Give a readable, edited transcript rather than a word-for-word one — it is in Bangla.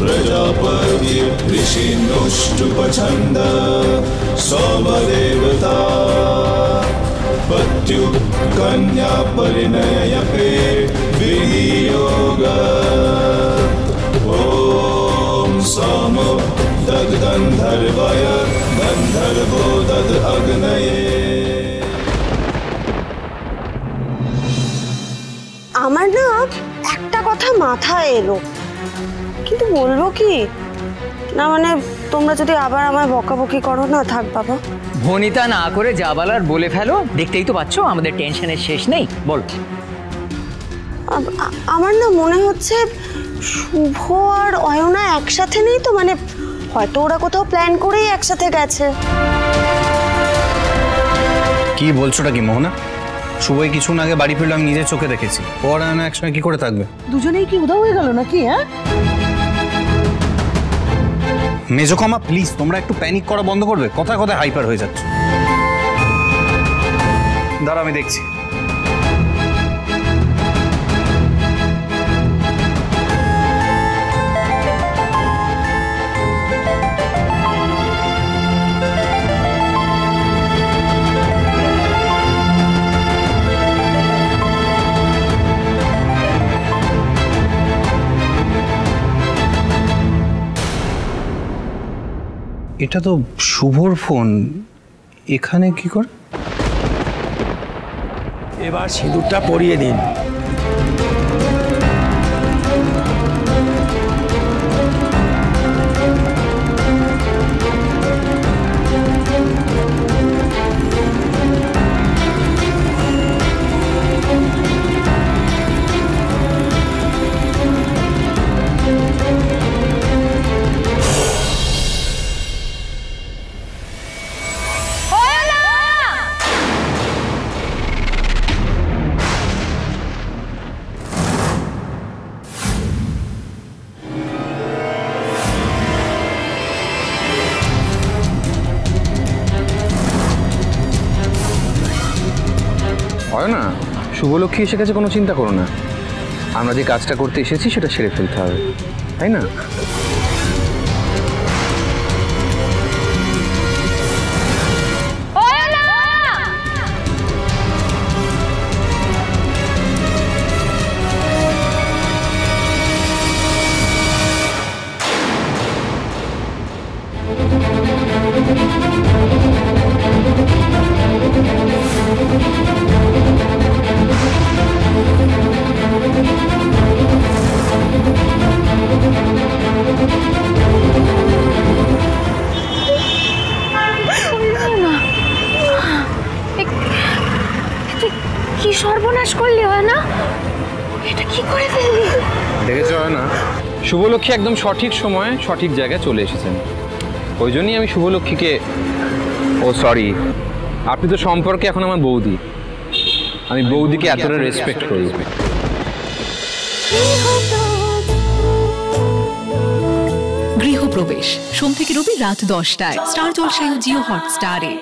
प्रजापति ऋषिनुष्टुपछन्द सोमदेवता पत्यु कन्या परिणयपे विनियोग ॐ सोम तद्गन्धर्वय गन्धर्वो तद् अग्नये। আমার না একটা কথা মাথায় এলো, কিন্তু বলবো কি না, মানে তোমরা যদি আবার আমায় বকাবকি করো না, থাক বাবা। ভনিতা না করে যা বলার বলে ফেলো, দেখতেই তো পাচ্ছ আমাদের টেনশনের শেষ নেই। বল। আমার না মনে হচ্ছে শুভ আর অয়না একসাথে নেই তো, মানে হয়তো ওরা কোথাও প্ল্যান করেই একসাথে গেছে। কি বলছোটা কি মোহনা? শুভই কিছুক্ষণ আগে বাড়ি ফিরলো, আমি নিজের চোখে দেখেছি। ওরা না একসঙ্গে কি করে থাকবে? দুজনেই কি উধাও হয়ে গেল নাকি? হ্যাঁ মেজো ক্ষমা, প্লিজ তোমরা একটু প্যানিক করা বন্ধ করবে? কথায় কথায় হাইপার হয়ে যাচ্ছে। দাঁড়া আমি দেখছি। এটা তো শুভর ফোন, এখানে কি করে? এবার সিঁদুরটা পরিয়ে দিন। হয় না, শুভলক্ষ্মী এসে গেছে, কোনো চিন্তা করো না। আমরা যে কাজটা করতে এসেছি সেটা সেরে ফেলতে হবে, তাই না? কি সর্বনাশ করলি হয় না? এটা কি করে ফেললি? দেখেছো হয় না, শুভলক্ষ্মী একদম সঠিক সময়ে সঠিক জায়গায় চলে এসেছেন। ওই জন্যই আমি শুভলক্ষ্মীকে, ও সরি, আপনি তো সম্পর্কে এখন আমার বৌদি, আমি বৌদিকে এতটা রেসপেক্ট করি। গৃহপ্রবেশ সোম থেকে রবি রাত 10টায় স্টার জলসায় ও জিও হটস্টারে।